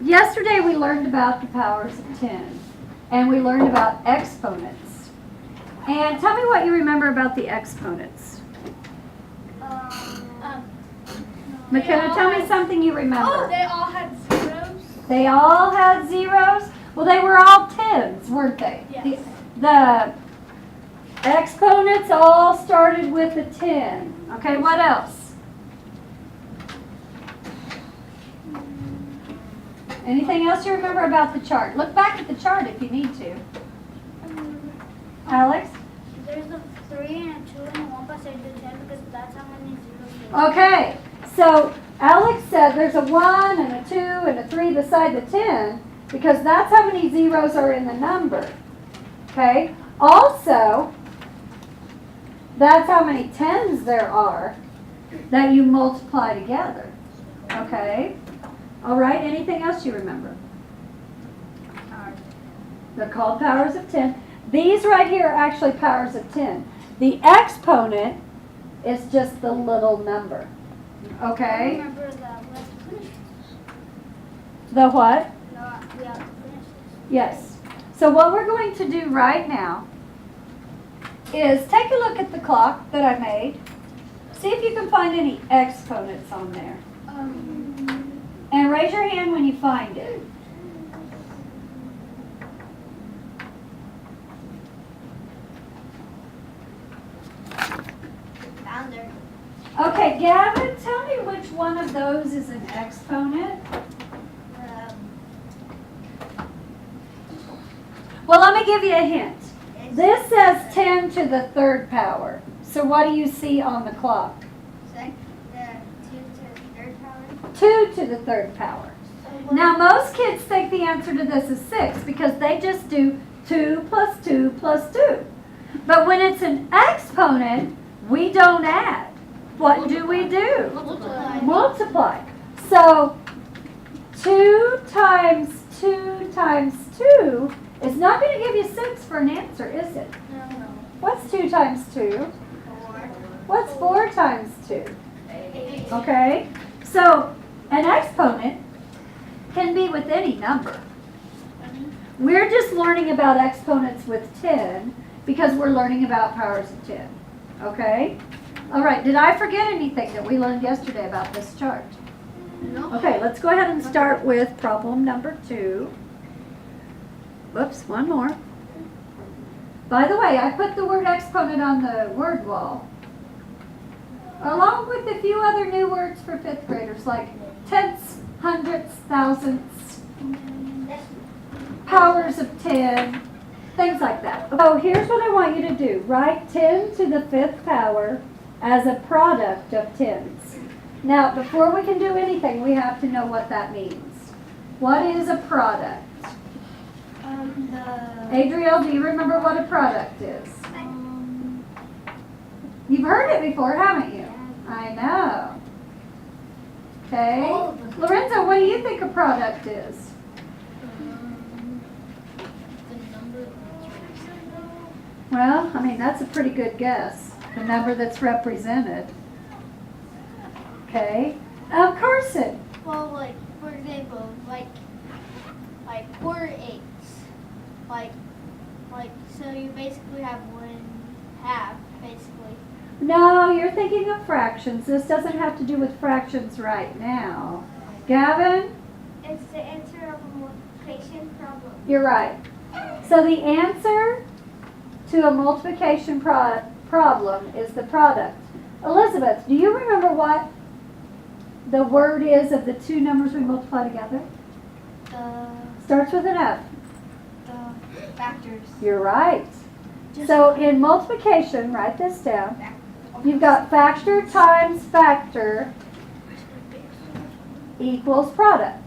yesterday we learned about the powers of 10, and we learned about exponents. And tell me what you remember about the exponents. McKenna, tell me something you remember. Oh, they all had zeros. They all had zeros? Well, they were all tens, weren't they? Yes. The exponents all started with a 10. Okay, what else? Anything else you remember about the chart? Look back at the chart if you need to. Alex? There's a 3 and a 2 and a 1 beside the 10 because that's how many zeros there are. Okay, so Alex said there's a 1 and a 2 and a 3 beside the 10 because that's how many zeros are in the number. Okay, also, that's how many tens there are that you multiply together. Okay, all right, anything else you remember? They're called powers of 10. These right here are actually powers of 10. The exponent is just the little number. I Okay? remember that we have to finish this. The what? No, we have to finish this. Yes. So what we're going to do right now is take a look at the clock that I made. See if you can find any exponents on there. And raise your hand when you find it. Found her. Okay, Gavin, tell me which one of those is an exponent. Well, let me give you a hint. This says 10 to the third power. So what do you see on the clock? 2 to the third power. 2 to the third power. Now, most kids think the answer to this is 6 because they just do 2 plus 2 plus 2. But when it's an exponent, we don't add. What do we do? Multiply. Multiply. So 2 times 2 times 2 is not going to give you 6 for an answer, is it? No. What's 2 times 2? 4. What's 4 times 2? 8. Okay? So an exponent can be with any number. We're just learning about exponents with 10 because we're learning about powers of 10. Okay? All right, did I forget anything that we learned yesterday about this chart? No. Okay, let's go ahead and start with problem number 2. Whoops, one more. By the way, I put the word exponent on the word wall, along with a few other new words for 5th graders like tenths, hundredths, thousandths, powers of 10, things like that. So here's what I want you to do. Write 10 to the 5th power as a product of tens. Now, before we can do anything, we have to know what that means. What is a product? Adriel, do you remember what a product is? You've heard it before, haven't you? I know. Okay. Lorenzo, what do you think a product is? Well, I mean, that's a pretty good guess. The number that's represented. Okay. Carson. Well, like, for example, like quarter eighths. So you basically have 1/2, basically. No, you're thinking of fractions. This doesn't have to do with fractions right now. Gavin? It's the answer of a multiplication problem. You're right. So the answer to a multiplication problem is the product. Elizabeth, do you remember what the word is of the two numbers we multiply together? Starts with an F. Factors. You're right. So in multiplication, write this down. You've got factor times factor equals product.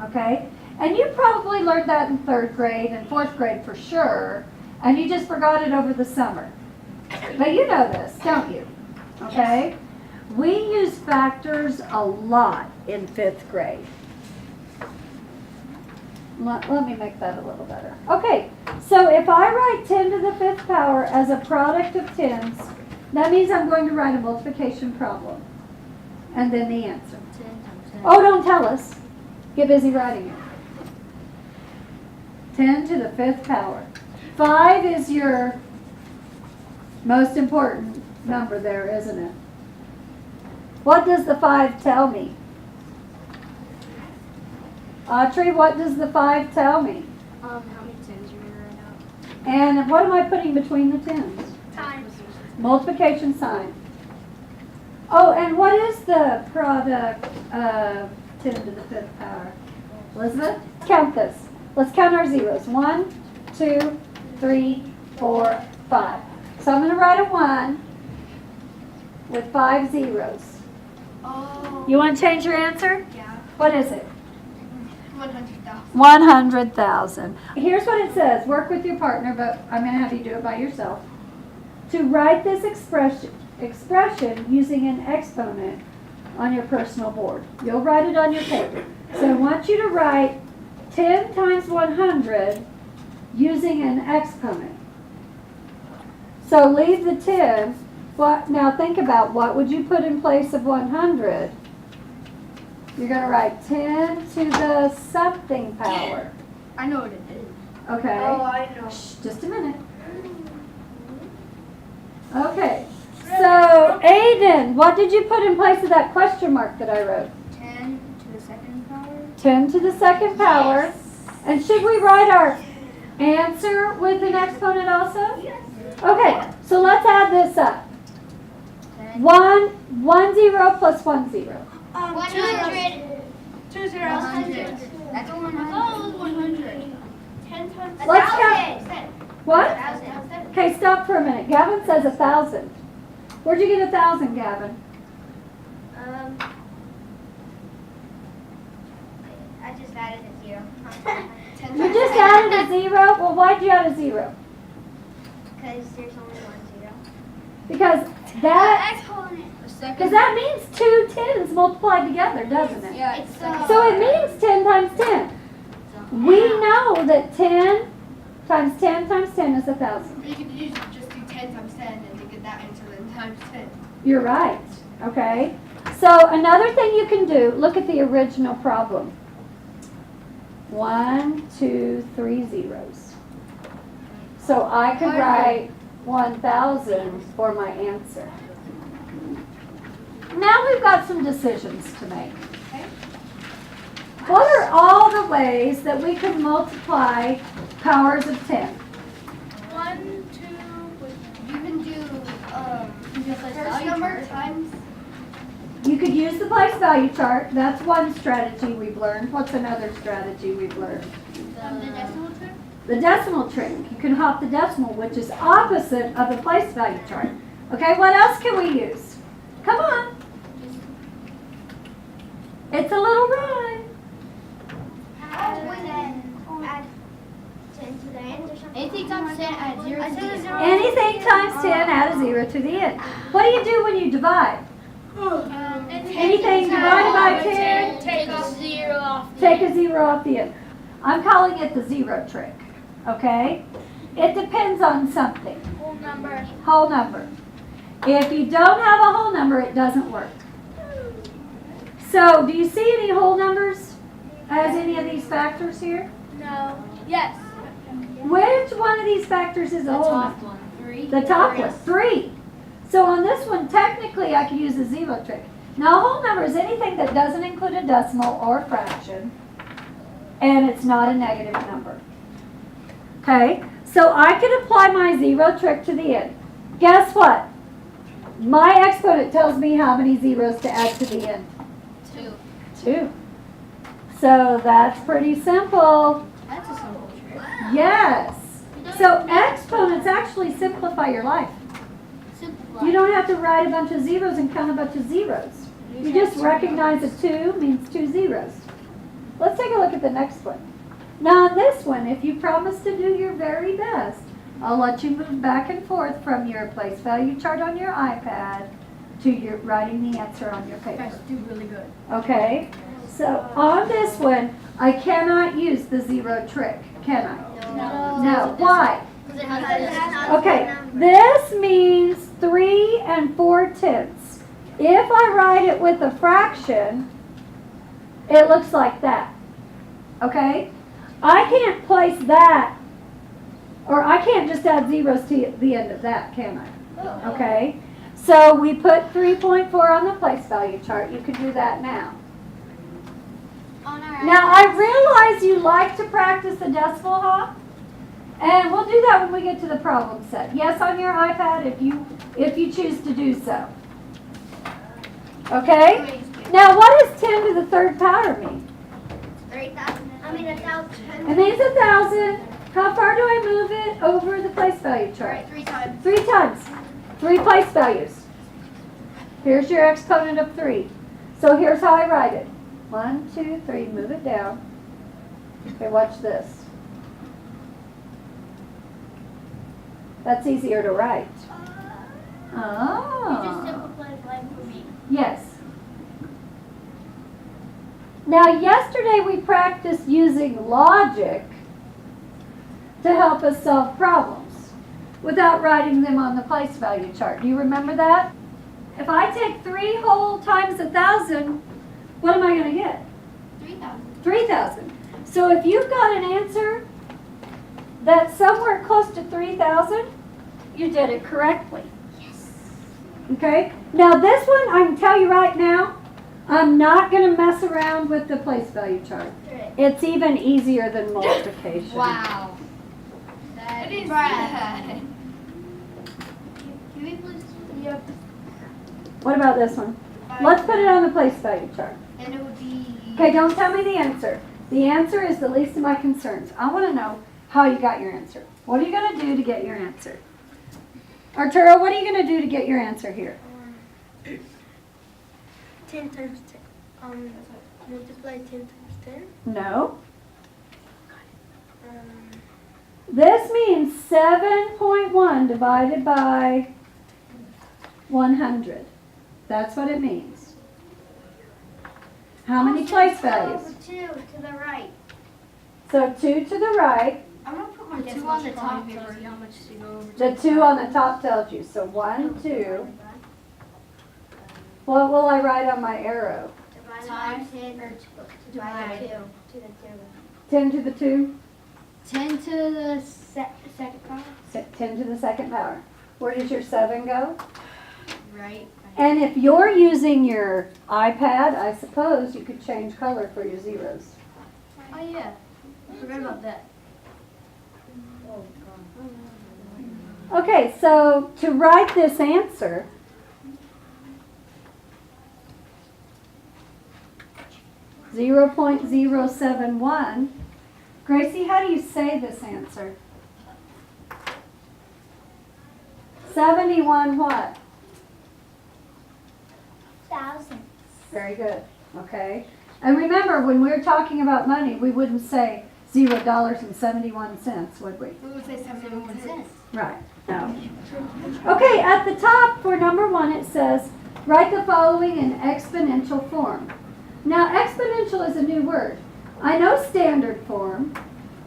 Okay? And you probably learned that in 3rd grade and 4th grade for sure, and you just forgot it over the summer. But you know this, don't you? Okay? We use factors a lot in 5th grade. Let me make that a little better. Okay, so if I write 10 to the 5th power as a product of tens, that means I'm going to write a multiplication problem. And then the answer. 10 times 10. Oh, don't tell us. Get busy writing it. 10 to the 5th power. 5 is your most important number there, isn't it? What does the 5 tell me? Audrey, what does the 5 tell me? How many tens you're gonna write out? And what am I putting between the tens? Times. Multiplication sign. Oh, and what is the product of 10 to the 5th power? Elizabeth? Count this. Let's count our zeros. 1, 2, 3, 4, 5. So I'm going to write a 1 with 5 zeros. Oh. You want to change your answer? Yeah. What is it? 100,000. 100,000. Here's what it says. Work with your partner, but I'm going to have you do it by yourself. To write this expression using an exponent on your personal board. You'll write it on your paper. So I want you to write 10 times 100 using an exponent. So leave the 10. Now think about what would you put in place of 100? You're going to write 10 to the something power. I know what it is. Okay. Oh, I know. Shh, just a minute. Okay. So, Aiden, what did you put in place of that question mark that I wrote? 10 to the second power. 10 to the second power. And should we write our answer with an exponent also? Yes. Okay, so let's add this up. 1 0 plus 1 0. 100. 2 zeros. 100. That's a 100. Oh, 100. 10 times. Let's count. What? 1,000. Okay, stop for a minute. Gavin says 1,000. Where'd you get 1,000, Gavin? I just added a 0. You just added a 0? Well, why'd you add a 0? Because there's only 1 0. Because that, Exponent. because that means 2 tens multiplied together, doesn't it? Yeah, it's So it means 10 times 10. We know that 10 times 10 times 10 is 1,000. You could just do 10 times 10 and to get that answer then times 10. You're right, okay? So another thing you can do, look at the original problem. 1, 2, 3 zeros. So I could write 1,000 for my answer. Now we've got some decisions to make. What are all the ways that we can multiply powers of 10? 1, 2, you can do first number times. You could use the place value chart. That's one strategy we've learned. What's another strategy we've learned? The decimal trick? The decimal trick. You can hop the decimal, which is opposite of the place value chart. Okay, what else can we use? Come on. It's a little rhyme. Add 10 to the end or something. Anything times 10, add 0 to the end. Anything times 10, add a 0 to the end. What do you do when you divide? Anything divided by 10, Take a 0 off. take a 0 off the end. I'm calling it the 0 trick, okay? It depends on something. Whole number. Whole number. If you don't have a whole number, it doesn't work. So, do you see any whole numbers as any of these factors here? No. Yes. Which one of these factors is a whole number? one. 3. The top one, 3. So on this one, technically I could use a 0 trick. Now a whole number is anything that doesn't include a decimal or a fraction, and it's not a negative number. Okay, so I could apply my 0 trick to the end. Guess what? My exponent tells me how many zeros to add to the end. 2. 2. So that's pretty simple. That's a simple trick. Yes. So exponents actually simplify your life. You don't have to write a bunch of zeros and count a bunch of zeros. You just recognize that 2 means 2 zeros. Let's take a look at the next one. Now on this one, if you promise to do your very best, I'll let you move back and forth from your place value chart on your iPad to your writing the answer on your paper. Guys, do really good. Okay? So on this one, I cannot use the 0 trick, can I? No. Why? Okay, this means 3 4/10. If I write it with a fraction, it looks like that. okay? I can't place that, or I can't just add zeros to the end of that, can I? Okay? So we put 3.4 on the place value chart. You can do that now. Now I realize you like to practice the decimal hop, and we'll do that when we get to the problem set. Yes, on your iPad if you choose to do so. Okay? Now what does 10 to the third power mean? 3,000. I mean 1,000. It means 1,000. How far do I move it over the place value chart? Right, 3 times. 3 times. 3 place values. Here's your exponent of 3. So here's how I write it. 1, 2, 3. Move it down. Okay, watch this. That's easier to write. You just Oh. simplified life for me. Yes. Now, yesterday we practiced using logic to help us solve problems without writing them on the place value chart. Do you remember that? If I take 3 whole times 1,000, what am I going to get? 3,000. 3,000. So if you've got an answer that's somewhere close to 3,000, you did it correctly. Yes. Okay? Now this one, I can tell you right now, I'm not going to mess around with the place value chart. It's even easier than multiplication. Wow. That is bad. Can we please? Yep. What about this one? Let's put it on the place value chart. And it would be. Okay, don't tell me the answer. The answer is the least of my concerns. I want to know how you got your answer. What are you going to do to get your answer? Arturo, what are you going to do to get your answer here? 10 times 10. Multiply 10 times 10. No. This means 7.1 divided by 100. That's what it means. How many place values? 2 to the right. So 2 to the right. I'm gonna put my 2 on the top paper. How much to go over? The 2 on the top tells you. So 1, 2. What will I write on my arrow? Divided by 10 or divided by 2 to the 2. 10 to the 2? 10 to the second power. 10 to the second power. Where does your 7 go? Right. And if you're using your iPad, I suppose you could change color for your zeros. Oh yeah. I forgot about that. Okay, so to write this answer, .071. Gracie, how do you say this answer? 71 what? 1,000. Very good. Okay. And remember, when we're talking about money, we wouldn't say $0.71, would we? We would say 71 cents. Right. No. Okay, at the top for number 1, it says, write the following in exponential form. Now, exponential is a new word. I know standard form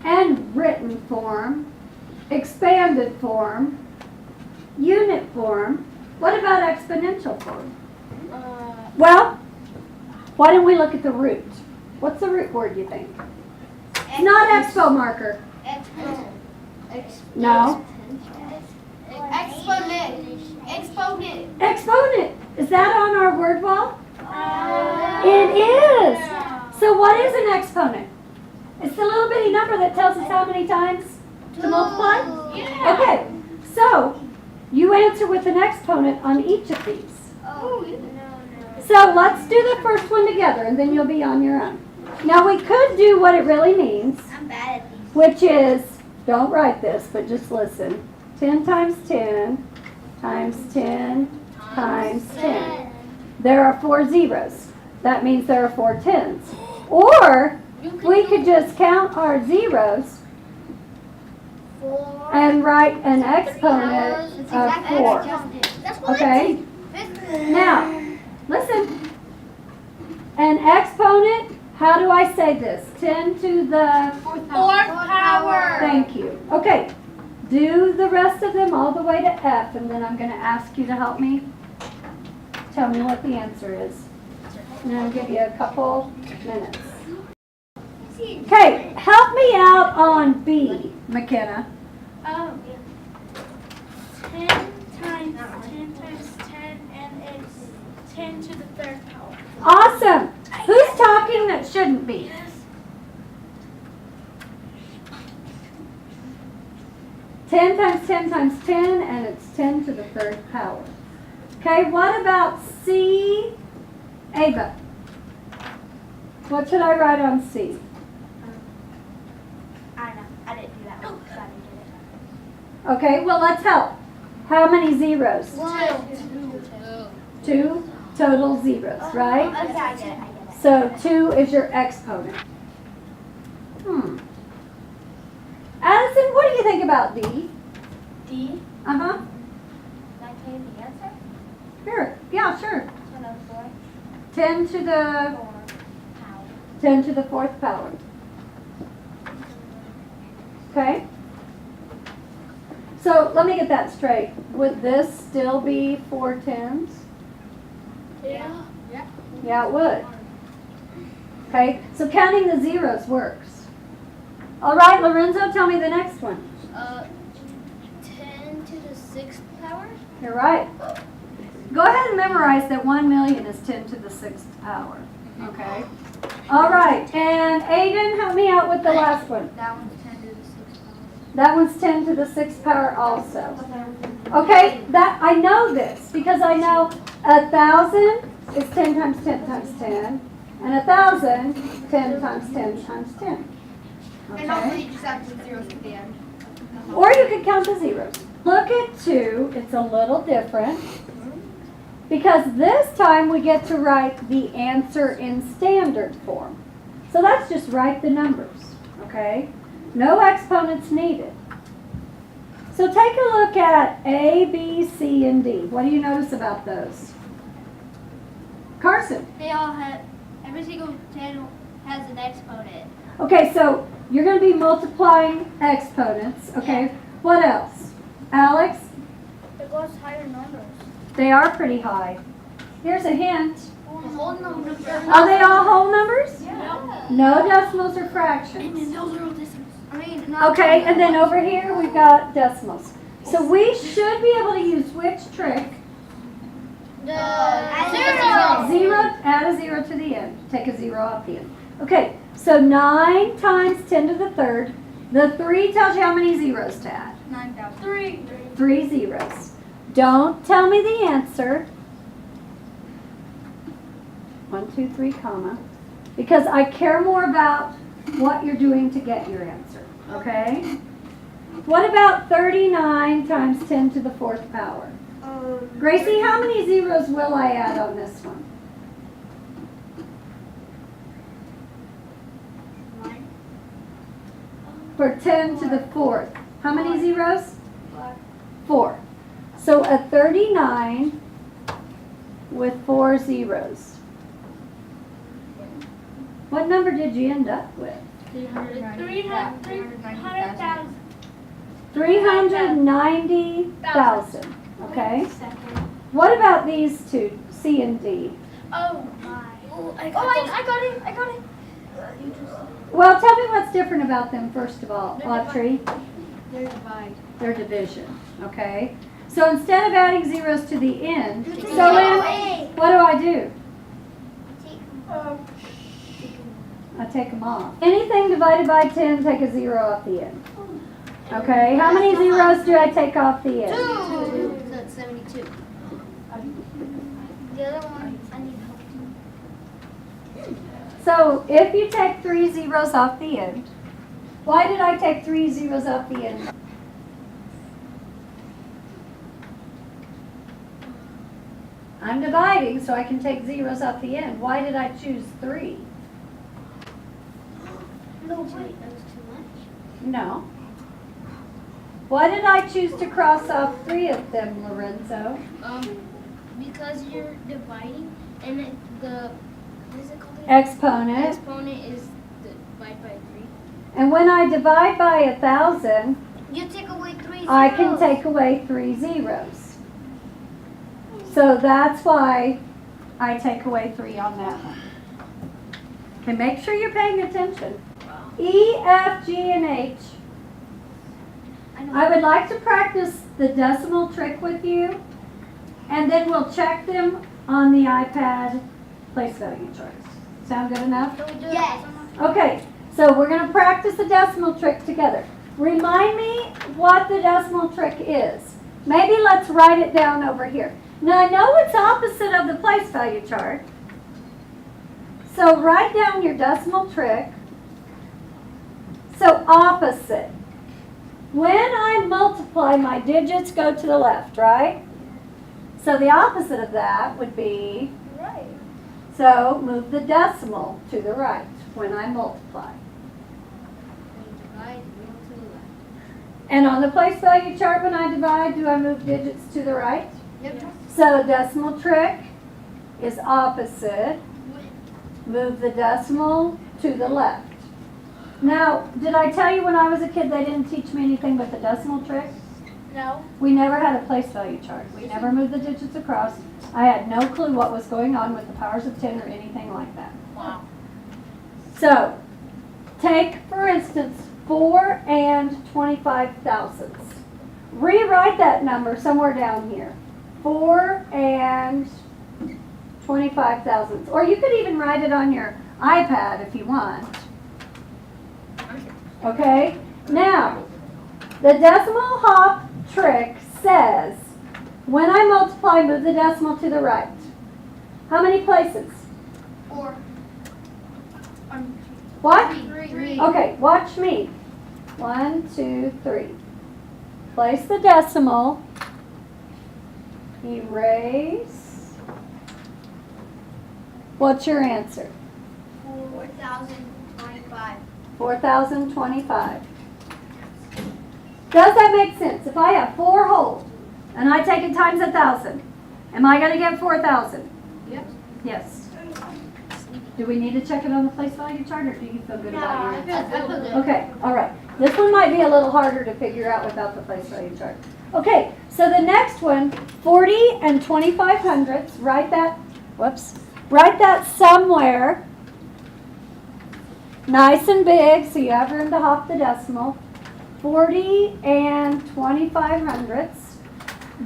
and written form, expanded form, unit form. What about exponential form? Well, why don't we look at the root? What's the root word, you think? It's not expo marker. No. Exponent. Exponent. Is that on our word wall? It is. So what is an exponent? It's the little bitty number that tells us how many times to multiply? Yeah. Okay. So you answer with an exponent on each of these. Oh, no. So let's do the first one together and then you'll be on your own. Now we could do what it really means, I'm bad at these. which is, don't write this, but just listen. 10 times 10 times 10 times 10. There are 4 zeros. That means there are 4 tens. Or we could just count our zeros 4. and write an exponent of 4. That's what Okay? Now, listen. An exponent, how do I say this? 10 to the... Fourth power. Thank you. Okay. Do the rest of them all the way to F, and then I'm going to ask you to help me. Tell me what the answer is. And I'll give you a couple minutes. see. Okay, help me out on B, McKenna. 10 times 10 times 10, and it's 10 to the third power. Awesome. Who's talking that shouldn't be? 10 times 10 times 10, and it's 10 to the third power. Okay, what about C, Ava? What should I write on C? I don't know. I didn't do that one. So I didn't get it. Okay, well, let's help. How many zeros? 2 total zeros, right? Okay, I get it. So 2 is your exponent. Addison, what do you think about D? D. Uh-huh. Can I tell you the answer? Sure. Yeah, sure. 10 10 to the 4 power. 10 to the fourth power. Okay? So let me get that straight. Would this still be 4 tens? Yeah. Yeah, it would. Okay, so counting the zeros works. All right, Lorenzo, tell me the next one. 10 to the 6th power. You're right. Go ahead and memorize that 1 million is 10 to the 6th power. Okay? All right, and Aiden, help me out with the last one. That one's 10 to the 6th power. That one's 10 to the 6th power also. Okay, that I know this because I know 1,000 is 10 times 10 times 10, and 1,000, 10 times 10 times 10. And also Okay? you just add the zeros at the end. Or you could count the zeros. Look at 2, it's a little different because this time we get to write the answer in standard form. So that's just write the numbers, okay? No exponents needed. So take a look at A, B, C, and D. What do you notice about those? Carson. They all have, every single 10 has an exponent. Okay, so you're going to be multiplying exponents, okay? Yeah. What else? Alex? It goes higher numbers. They are pretty high. Here's a hint. Whole numbers. Are they all whole numbers? Yeah. No decimals or fractions. those are all decimals. Okay, and then over here we've got decimals. So we should be able to use which trick? Zero, add a 0 to the end. Take a 0 off the end. Okay, so 9 times 10 to the third. The 3 tells you how many zeros to add. 9,000. 3 zeros. Don't tell me the answer. 1, 2, 3, comma. Because I care more about what you're doing to get your answer. Okay? What about 39 times 10 to the fourth power? Gracie, how many zeros will I add on this one? 9. For 10 to the fourth. How many zeros? 4. So a 39 with 4 zeros. What number did you end up with? 300,000. 390,000. Okay. What about these two, C and D? Oh my. I got it. Well, tell me what's different about them first of all, Autry. They're divide. Their division. Okay. So instead of adding zeros to the end, what do I do? I take them off. Anything divided by 10, take a 0 off the end. Okay, how many zeros do I take off the end? 2. So it's 72. The other one, I need help. So if you take 3 zeros off the end, why did I take 3 zeros off the end? I'm dividing so I can take zeros off the end. Why did I choose 3? No, wait, that was too much. No. Why did I choose to cross off 3 of them, Lorenzo? Because you're dividing, and what is it called? Exponent. Exponent is divided by 3. And when I divide by 1,000, You take away 3 zeros. I can take away 3 zeros. So that's why I take away 3 on that one. Okay, make sure you're paying attention. E, F, G, and H. I would like to practice the decimal trick with you, and then we'll check them on the iPad place value charts. Sound good enough? Yes. Okay, so we're going to practice the decimal trick together. Remind me what the decimal trick is. Maybe let's write it down over here. Now I know it's opposite of the place value chart. So write down your decimal trick. So opposite. When I multiply, my digits go to the left, right? So the opposite of that would be, Right. so move the decimal to the right when I multiply. And on the place value chart when I divide, do I move digits to the right? Yep. So decimal trick is opposite. Move the decimal to the left. Now, did I tell you when I was a kid they didn't teach me anything but the decimal trick? No. We never had a place value chart. We never moved the digits across. I had no clue what was going on with the powers of 10 or anything like that. Wow. So, take, for instance, 4 and 25 thousandths. Rewrite that number somewhere down here. 4 and 25 thousandths. Or you could even write it on your iPad if you want. Okay? Now, the decimal hop trick says, when I multiply, move the decimal to the right. How many places? 4. What? 3. Okay, watch me. 1, 2, 3. Place the decimal. Erase. What's your answer? 4,025. 4,025. Does that make sense? If I have 4 whole and I take it times 1,000, am I going to get 4,000? Yep. Yes. Do we need to check it on the place value chart, or do you feel good about your answer? I feel good. Okay, all right. This one might be a little harder to figure out without the place value chart. Okay, so the next one, 40 and 25 hundredths, write that somewhere nice and big so you have room to hop the decimal. 40 and 25 hundredths.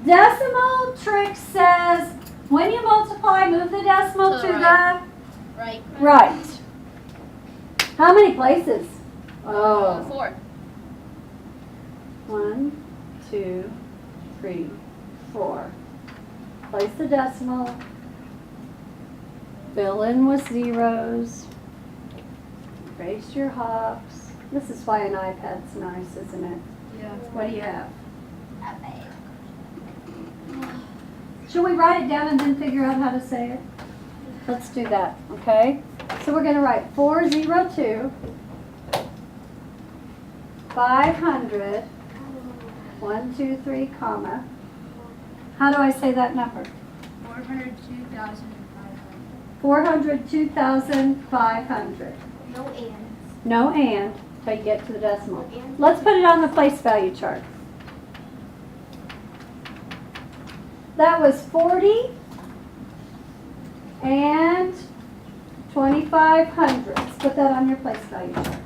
Decimal trick says when you multiply, move the decimal to the Right. right. How many places? Oh. 4. 1, 2, 3, 4. Place the decimal. Fill in with zeros. Erase your hops. This is why an iPad's nice, isn't it? Yeah. What do you have? Should we write it down and then figure out how to say it? Let's do that, okay? So we're going to write 402, 500, 1, 2, 3, comma. How do I say that number? 402,500. 402,500. No ands. No and, till you get to the decimal. Let's put it on the place value chart. That was 40 and 25 hundredths. Put that on your place value chart.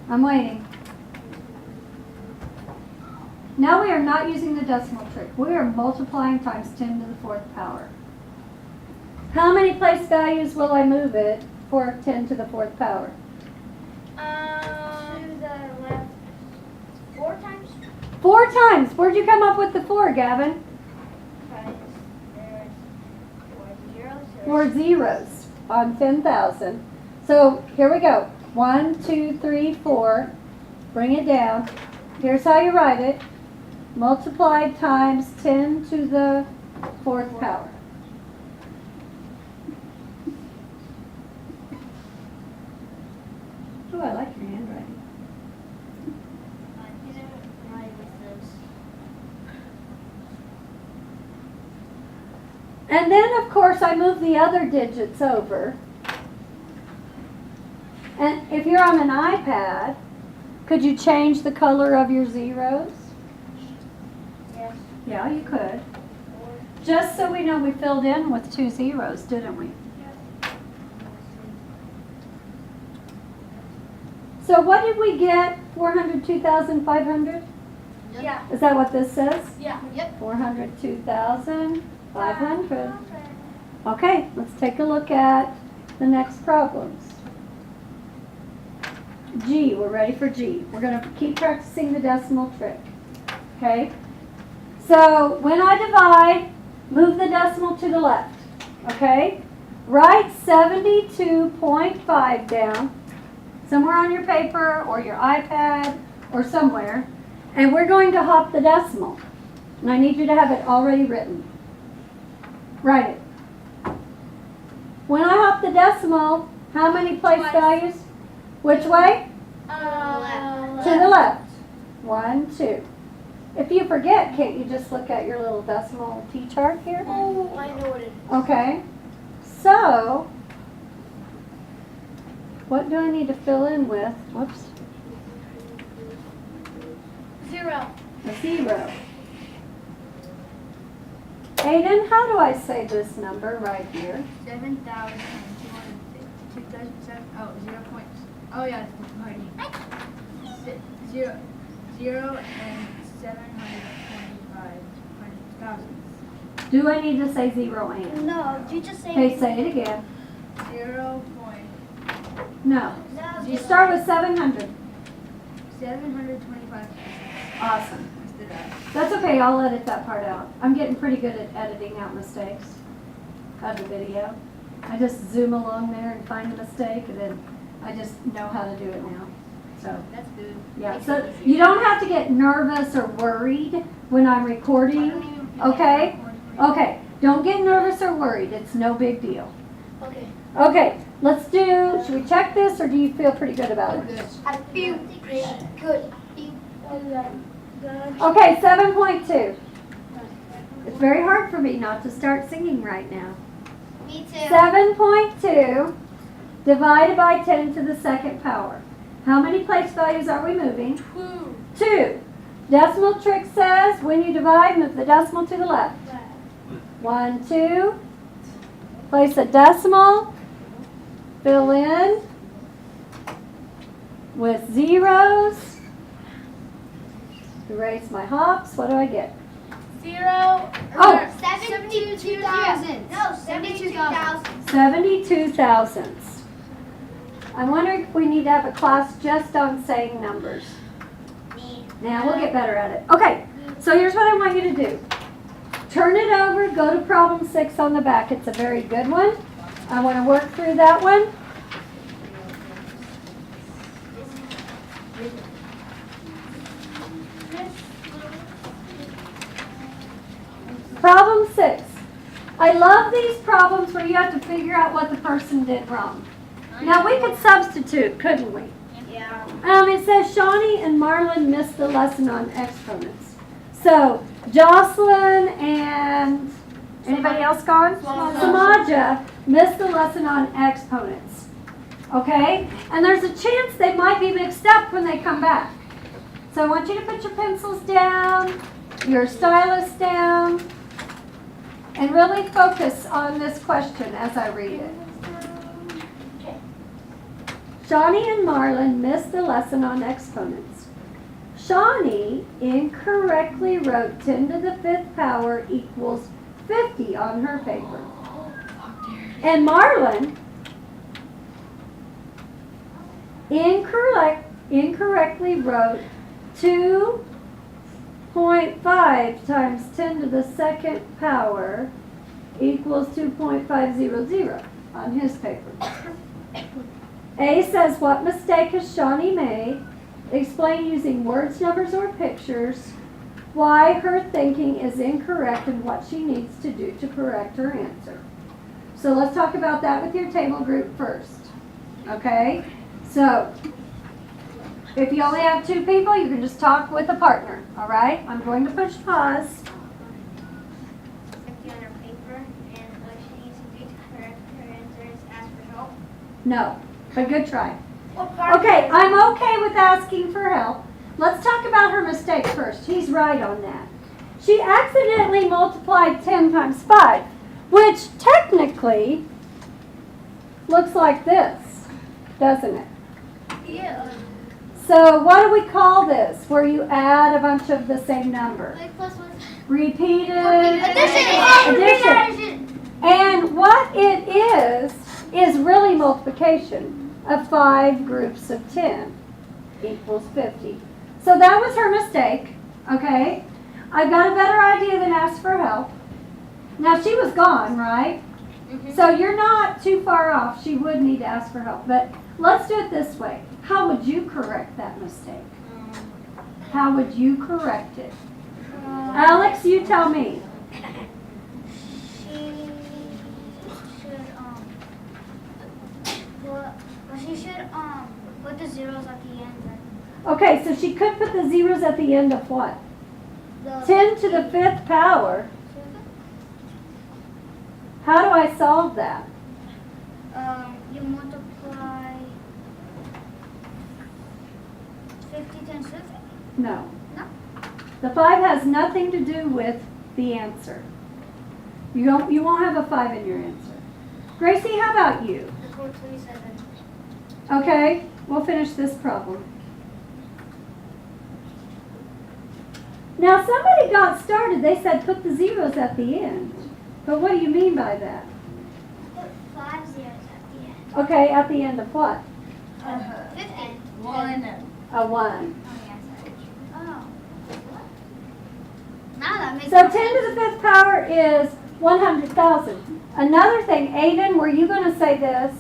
I'm waiting. Now we are not using the decimal trick. We are multiplying times 10 to the 4th power. How many place values will I move it for 10 to the 4th power? To the left. 4 times? 4 times. Where'd you come up with the 4, Gavin? Because there's 4 zeros. 4 zeros on 10,000. So here we go. 1, 2, 3, 4. Bring it down. Here's how you write it. Multiplied times 10 to the 4th power. Oh, I like your handwriting. I didn't write with this. And then, of course, I move the other digits over. And if you're on an iPad, could you change the color of your zeros? Yes. Yeah, you could. Just so we know we filled in with 2 zeros, didn't we? So what did we get? 402,500? Yeah. Is that what this says? Yeah. Yep. 402,500. Okay, let's take a look at the next problems. G, we're ready for G. We're going to keep practicing the decimal trick. Okay? So when I divide, move the decimal to the left. Okay? Write 72.5 down somewhere on your paper or your iPad or somewhere. And we're going to hop the decimal. And I need you to have it already written. Write it. When I hop the decimal, how many place values? Which way? Left. To the left. 1, 2. If you forget, can't you just look at your little decimal T-chart here? Oh, I know what it is. Okay. So, what do I need to fill in with? Whoops. 0. A 0. Aiden, how do I say this number right here? 7,252,007. Oh, 0 points. Oh yeah, pardon. 0 and 725,000. Do I need to say 0 and? No, you just say. Okay, say it again. 0 point. No. You start with 700. 725,000. Awesome. That's okay, I'll edit that part out. I'm getting pretty good at editing out mistakes out of the video. I just zoom along there and find a mistake, and then I just know how to do it now. So, That's good. yeah, so you don't have to get nervous or worried when I'm recording, okay? Okay, don't get nervous or worried, it's no big deal. Okay. Okay, let's do, should we check this, or do you feel pretty good about it? I feel pretty good. Okay, 7.2. It's very hard for me not to start singing right now. Me too. 7.2 divided by 10 to the second power. How many place values are we moving? 2. 2. Decimal trick says when you divide, move the decimal to the left. 1, 2. Place a decimal. Fill in with zeros. Erase my hops. What do I get? 0. Oh. 72,000. No, 72,000. 72 thousandths. I'm wondering if we need to have a class just on saying numbers. Me. Now we'll get better at it. Okay, so here's what I want you to do. Turn it over, go to problem 6 on the back. It's a very good one. I want to work through that one. Problem 6. I love these problems where you have to figure out what the person did wrong. Now we could substitute, couldn't we? Yeah. It says Shawnee and Marlon missed the lesson on exponents. So Jocelyn and anybody else gone? Samaja missed the lesson on exponents. Okay? And there's a chance they might be mixed up when they come back. So I want you to put your pencils down, your stylus down, and really focus on this question as I read it. Shawnee and Marlon missed the lesson on exponents. Shawnee incorrectly wrote 10 to the 5th power equals 50 on her paper. And Marlon incorrectly wrote 2.5 times 10 to the 2nd power equals 2.500 on his paper. A says, what mistake has Shawnee made? Explain using words, numbers, or pictures why her thinking is incorrect and what she needs to do to correct her answer. So let's talk about that with your table group first. Okay? So, if you only have 2 people, you can just talk with a partner. Alright? I'm going to push pause. On her paper, and what she needs to do to correct her answer is ask for help. No. But good try. What part? Okay, I'm okay with asking for help. Let's talk about her mistake first. He's right on that. She accidentally multiplied 10 times 5, which technically looks like this, doesn't it? Yeah. So what do we call this, where you add a bunch of the same number? Like plus one. Repeated Addition. And what it is really multiplication of 5 groups of 10 equals 50. So that was her mistake, okay? I got a better idea than ask for help. Now she was gone, right? So you're not too far off. She would need to ask for help. But let's do it this way. How would you correct that mistake? How would you correct it? Alex, you tell me. She should put the zeros at the end. Okay, so she could put the zeros at the end of what? 10 to the 5th power. How do I solve that? You multiply 50 times 50? No. No. The 5 has nothing to do with the answer. You won't have a 5 in your answer. Gracie, how about you? 427. Okay, we'll finish this problem. Now somebody got started. They said put the zeros at the end. But what do you mean by that? Put 5 zeros at the end. Okay, at the end of what? 50. 1. A 1. Oh. Now that makes So 10 to the 5th power is 100,000. Another thing, Aiden, were you going to say this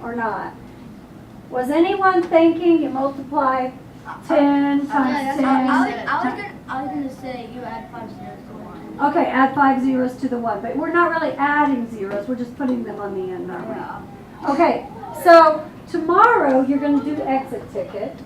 or not? Was anyone thinking you multiply 10 times 10? I was gonna say you add 5 zeros to 1. Okay, add 5 zeros to the 1. But we're not really adding zeros. We're just putting them on the end, aren't we? Yeah. Okay, so tomorrow you're going to do exit ticket.